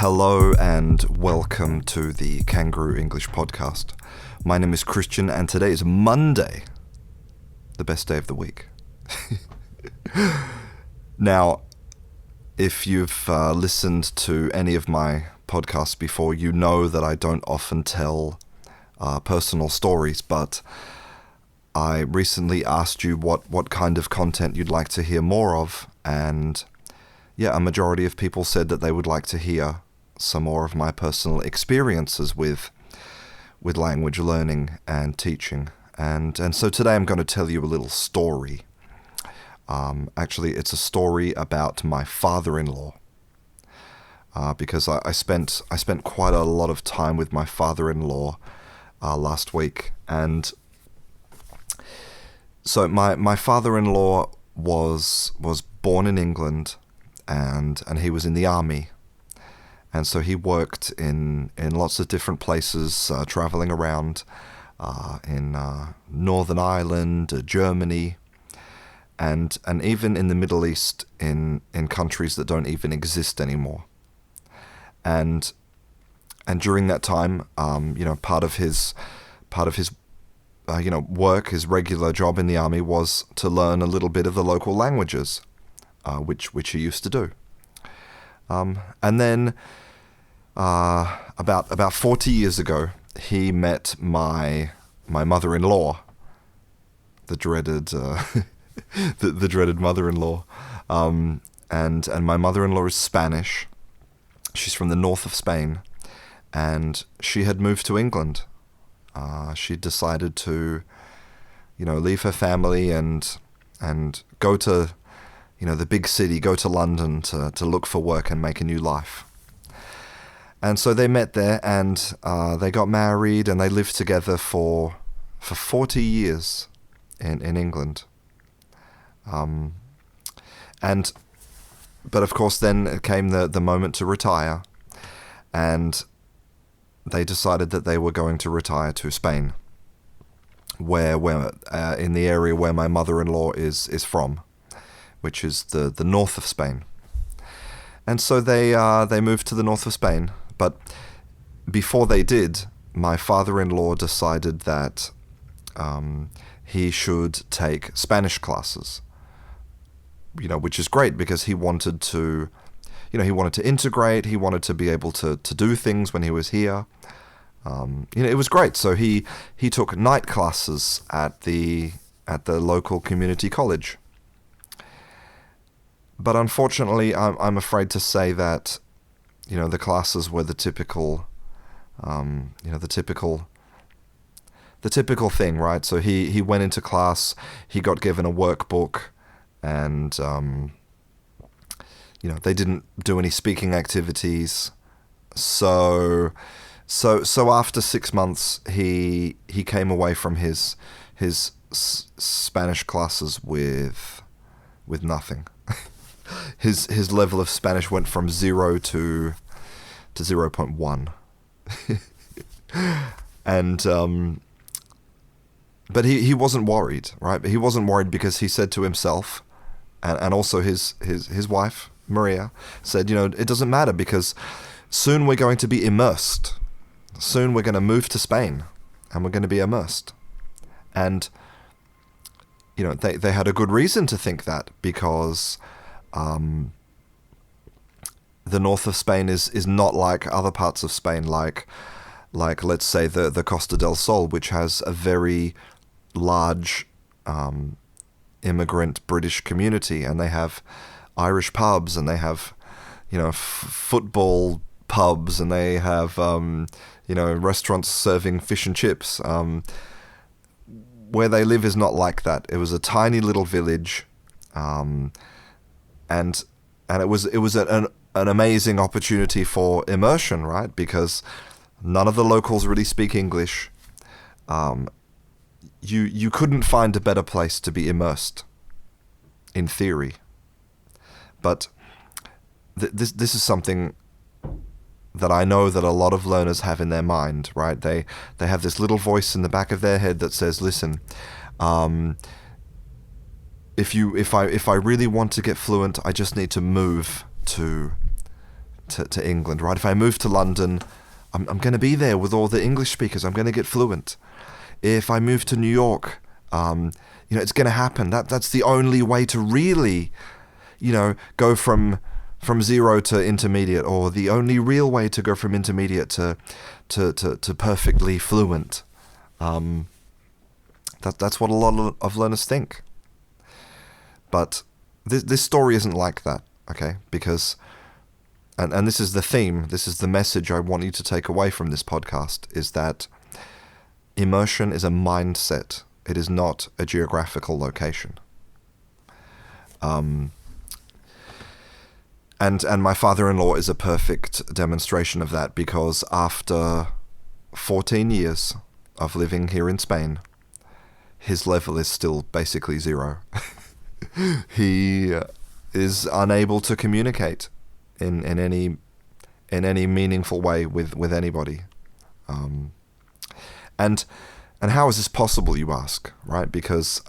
Hello and welcome to the Kangaroo English podcast. My name is Christian and today is Monday, the best day of the week. Now, if you've listened to any of my podcasts before, you know that I don't often tell personal stories, but I recently asked you what kind of content you'd like to hear more of, and a majority of people said that they would like to hear some more of my personal experiences with language learning and teaching. And so today I'm going to tell you a little story. Actually, it's a story about my father-in-law. Because I spent quite a lot of time with my father-in-law last week. And so my father-in-law was born in England, and he was in the army. And so he worked in lots of different places, traveling around in Northern Ireland, Germany, and even in the Middle East, in countries that don't even exist anymore. And during that time, part of his work, his regular job in the army, was to learn a little bit of the local languages, which he used to do. And then about 40 years ago, he met my mother-in-law, the dreaded the dreaded mother-in-law, and my mother-in-law is Spanish. She's from the north of Spain, and she had moved to England. She decided to, leave her family and go to, the big city, go to London to look for work and make a new life. And so they met there, and they got married, and they lived together for 40 years in England. But of course then came the moment to retire, and they decided that they were going to retire to Spain, where in the area where my mother-in-law is from, which is the north of Spain. And so they moved to the north of Spain. But before they did, my father-in-law decided that he should take Spanish classes, which is great because he wanted to, integrate. He wanted to be able to do things when he was here. It was great. So he took night classes at the local community college. But unfortunately, I'm afraid to say that, the classes were the typical thing, right? So he went into class, he got given a workbook, and they didn't do any speaking activities. So after 6 months, he came away from his Spanish classes with nothing. His level of Spanish went from 0 to 0.1. And but he wasn't worried, right? He wasn't worried because he said to himself, and also his wife Maria said, it doesn't matter because soon we're going to be immersed. Soon we're going to move to Spain, and we're going to be immersed. And they had a good reason to think that, because the north of Spain is not like other parts of Spain, like let's say the Costa del Sol, which has a very large immigrant British community, and they have Irish pubs, and they have football pubs, and they have restaurants serving fish and chips. Where they live is not like that. It was a tiny little village, and it was an amazing opportunity for immersion, right? Because none of the locals really speak English. You couldn't find a better place to be immersed, in theory. But this is something that I know that a lot of learners have in their mind, right? They have this little voice in the back of their head that says, "Listen, if I really want to get fluent, I just need to move to to England, right? If I move to London, I'm going to be there with all the English speakers. I'm going to get fluent. If I move to New York, it's going to happen. That's the only way to really, go from zero to intermediate, or the only real way to go from intermediate to perfectly fluent. That's what a lot of learners think. But this story isn't like that, okay? Because, and this is the theme, this is the message I want you to take away from this podcast, is that immersion is a mindset. It is not a geographical location. And my father-in-law is a perfect demonstration of that, because after 14 years of living here in Spain, his level is still basically zero. He is unable to communicate in any meaningful way with anybody. And how is this possible, you ask, right? Because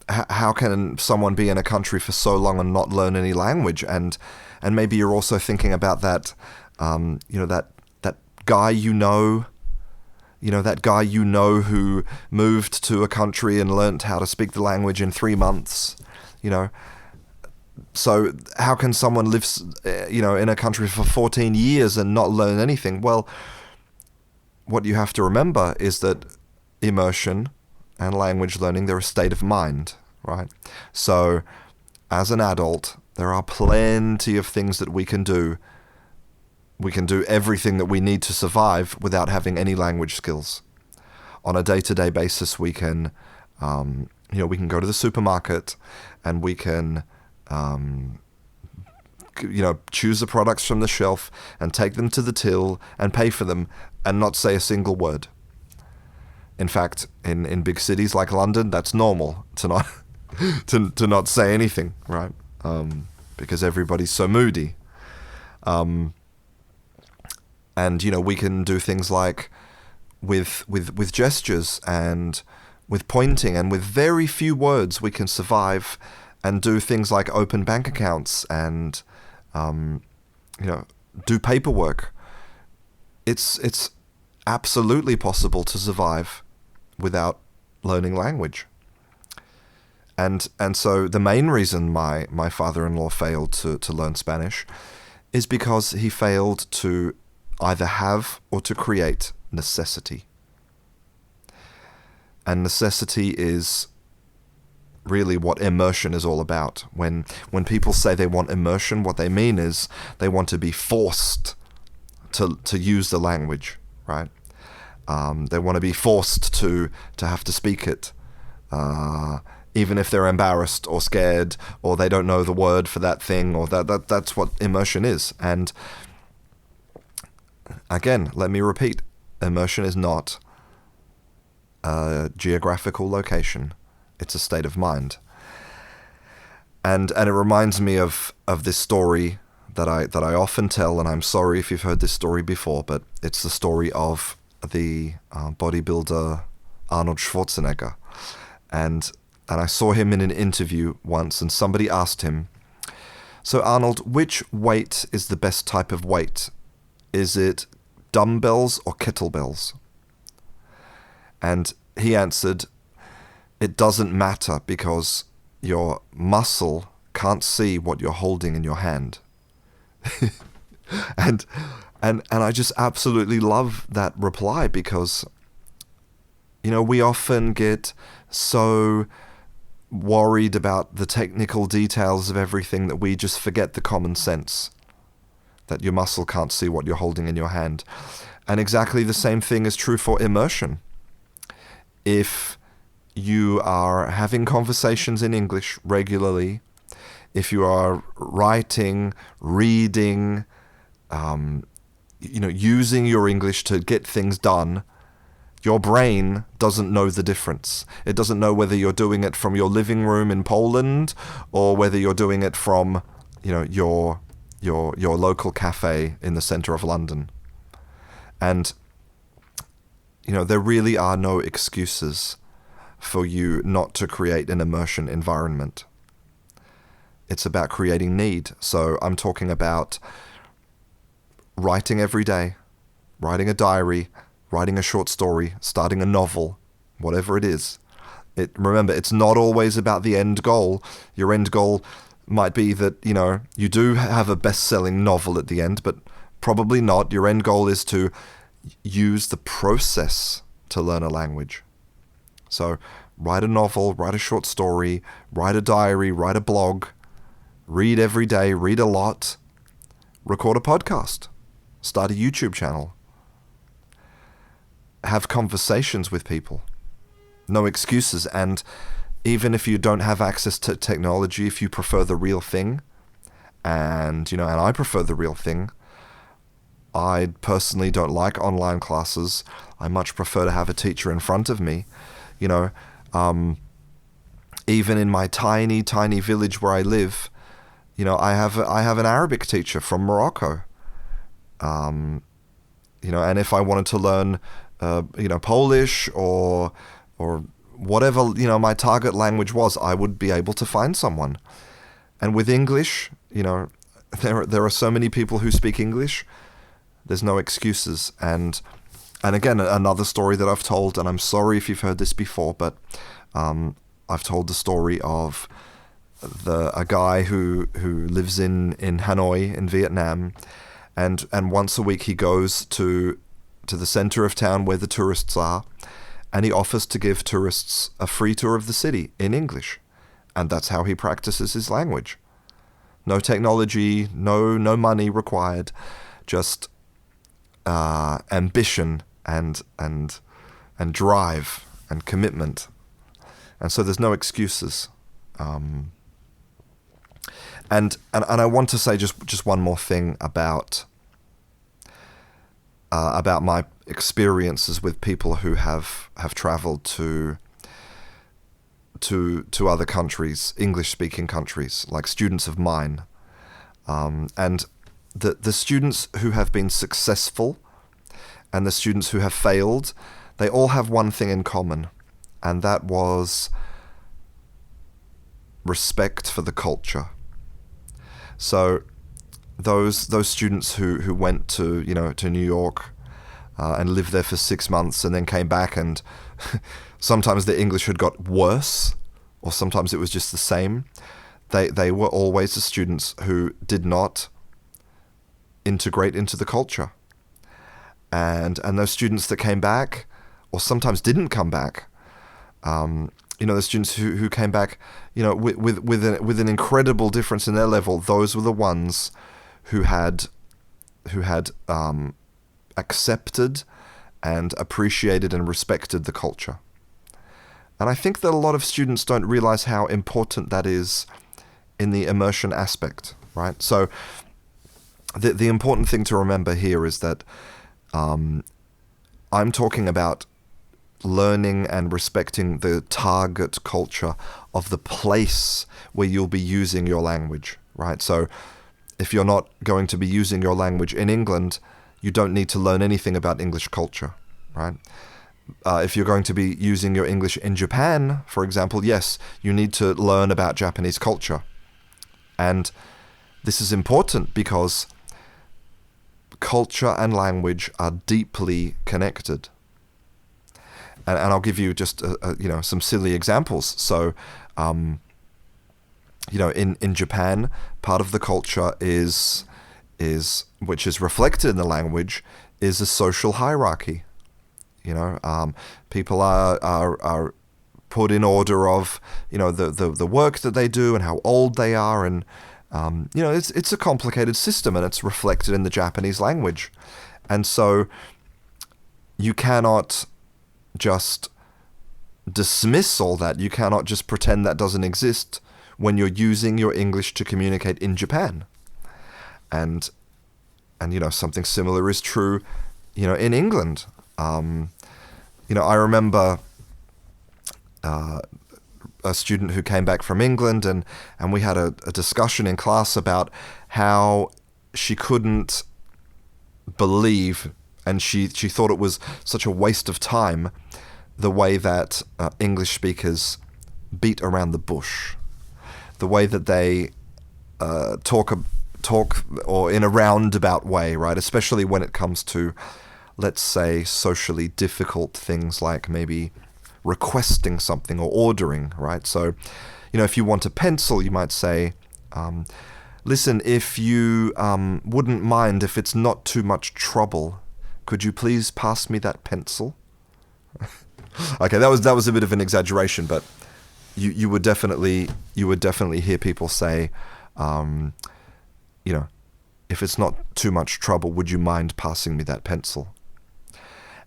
how can someone be in a country for so long and not learn any language? And maybe you're also thinking about that, that guy that guy who moved to a country and learnt how to speak the language in 3 months, So how can someone live, in a country for 14 years and not learn anything? Well, what you have to remember is that immersion and language learning, they're a state of mind, right? So as an adult, there are plenty of things that we can do. We can do everything that we need to survive without having any language skills. On a day-to-day basis, we can, we can go to the supermarket and we can, choose the products from the shelf and take them to the till and pay for them and not say a single word. In fact, in big cities like London, that's normal to not to not say anything, right? Because everybody's so moody. And we can do things like with gestures and with pointing, and with very few words we can survive and do things like open bank accounts and do paperwork. It's absolutely possible to survive without learning language. And so the main reason my father-in-law failed to learn Spanish is because he failed to either have or to create necessity. And necessity is really what immersion is all about. When people say they want immersion, what they mean is they want to be forced to use the language, right? They want to be forced to have to speak it, even if they're embarrassed or scared or they don't know the word for that thing, or that's what immersion is. And again, let me repeat, immersion is not a geographical location. It's a state of mind. And it reminds me of this story that I often tell, and I'm sorry if you've heard this story before, but it's the story of the bodybuilder Arnold Schwarzenegger. And I saw him in an interview once, and somebody asked him, "So Arnold, which weight is the best type of weight? Is it dumbbells or kettlebells?" And he answered, "It doesn't matter, because your muscle can't see what you're holding in your hand." and I just absolutely love that reply, because we often get so worried about the technical details of everything that we just forget the common sense that your muscle can't see what you're holding in your hand. And exactly the same thing is true for immersion. If you are having conversations in English regularly, if you are writing, reading, using your English to get things done, your brain doesn't know the difference. It doesn't know whether you're doing it from your living room in Poland or whether you're doing it from, your local cafe in the center of London. And there really are no excuses for you not to create an immersion environment. It's about creating need. So I'm talking about writing every day, writing a diary, writing a short story, starting a novel, whatever it is. Remember, it's not always about the end goal. Your end goal might be that, you do have a best-selling novel at the end, but probably not. Your end goal is to use the process to learn a language. So write a novel, write a short story, write a diary, write a blog, read every day, read a lot, record a podcast, start a YouTube channel, have conversations with people. No excuses. And even if you don't have access to technology, if you prefer the real thing, and I prefer the real thing, I personally don't like online classes. I much prefer to have a teacher in front of me. Even in my tiny, tiny village where I live, I have an Arabic teacher from Morocco. And if I wanted to learn, Polish or whatever, my target language was, I would be able to find someone. And with English, there are so many people who speak English. There's no excuses. And again, another story that I've told, and I'm sorry if you've heard this before, but I've told the story of a guy who lives in Hanoi in Vietnam, and once a week he goes to the center of town where the tourists are, and he offers to give tourists a free tour of the city in English. And that's how he practices his language. No technology, no money required, just ambition and drive and commitment. And so there's no excuses. And I want to say just one more thing about my experiences with people who have traveled to other countries, English-speaking countries, like students of mine. And the students who have been successful and the students who have failed, they all have one thing in common, and that was respect for the culture. So those students who went to New York and lived there for 6 months and then came back, and sometimes the English had got worse, or sometimes it was just the same. They were always the students who did not integrate into the culture. And those students that came back, or sometimes didn't come back, the students who came back, with an incredible difference in their level, those were the ones who had accepted and appreciated and respected the culture. And I think that a lot of students don't realize how important that is in the immersion aspect, right? So the important thing to remember here is that I'm talking about learning and respecting the target culture of the place where you'll be using your language, right? So if you're not going to be using your language in England, you don't need to learn anything about English culture, right? If you're going to be using your English in Japan, for example, yes, you need to learn about Japanese culture. And this is important because culture and language are deeply connected. And I'll give you just some silly examples. So, in Japan, part of the culture is which is reflected in the language, is a social hierarchy. People are put in order of the work that they do and how old they are, and it's a complicated system, and it's reflected in the Japanese language. And so you cannot just dismiss all that. You cannot just pretend that doesn't exist when you're using your English to communicate in Japan. And something similar is true, in England. I remember a student who came back from England, and we had a discussion in class about how she couldn't believe, and she thought it was such a waste of time, the way that English speakers beat around the bush, the way that they talk or in a roundabout way, right? Especially when it comes to, let's say, socially difficult things like maybe requesting something or ordering, right? So, if you want a pencil, you might say, listen, if you wouldn't mind, if it's not too much trouble, could you please pass me that pencil? Okay, that was a bit of an exaggeration, but you would definitely hear people say, if it's not too much trouble, would you mind passing me that pencil?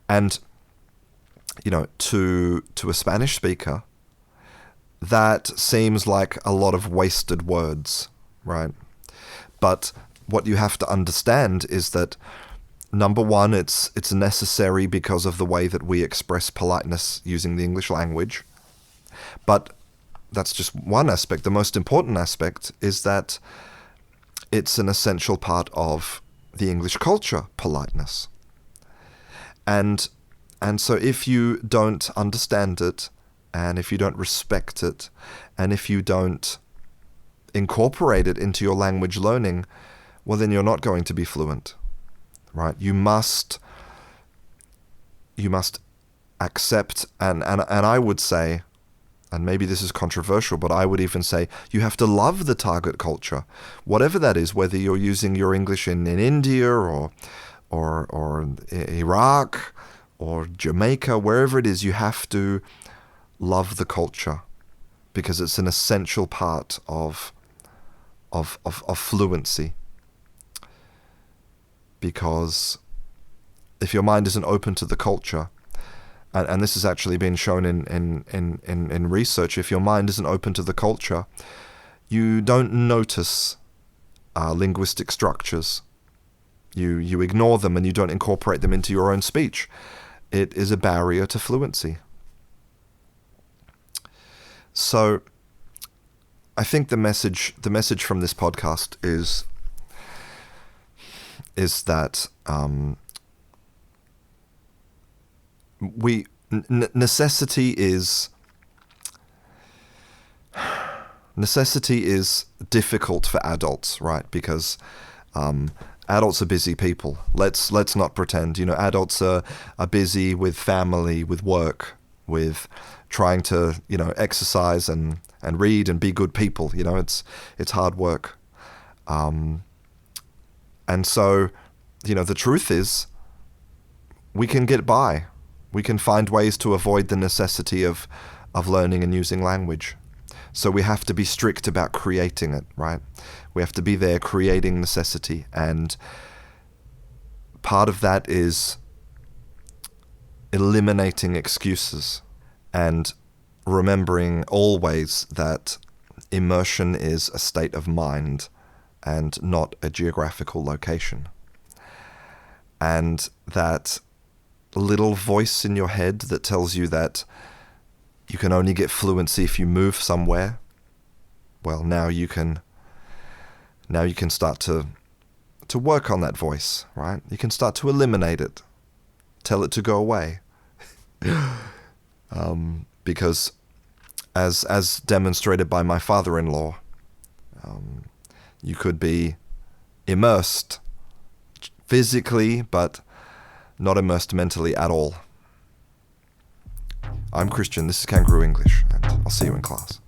And to a Spanish speaker, that seems like a lot of wasted words, right? But what you have to understand is that, number one, it's necessary because of the way that we express politeness using the English language. But that's just one aspect. The most important aspect is that it's an essential part of the English culture, politeness. And so if you don't understand it, and if you don't respect it, and if you don't incorporate it into your language learning, well, then you're not going to be fluent, right? You must accept, and I would say, and maybe this is controversial, but I would even say you have to love the target culture, whatever that is, whether you're using your English in India or Iraq or Jamaica, wherever it is, you have to love the culture because it's an essential part of fluency. Because if your mind isn't open to the culture, and this has actually been shown in research, if your mind isn't open to the culture, you don't notice linguistic structures. You ignore them and you don't incorporate them into your own speech. It is a barrier to fluency. So I think the message from this podcast is that necessity is difficult for adults, right? Because adults are busy people. Let's not pretend. Adults are busy with family, with work, with trying to exercise and read and be good people. It's hard work. And so, the truth is, we can get by. We can find ways to avoid the necessity of learning and using language. So we have to be strict about creating it, right? We have to be there creating necessity. And part of that is eliminating excuses and remembering always that immersion is a state of mind and not a geographical location. And that little voice in your head that tells you that you can only get fluency if you move somewhere, well, now you can start to work on that voice, right? You can start to eliminate it, tell it to go away. Because as demonstrated by my father-in-law, you could be immersed physically, but not immersed mentally at all. I'm Christian, this is Kangaroo English, and I'll see you in class.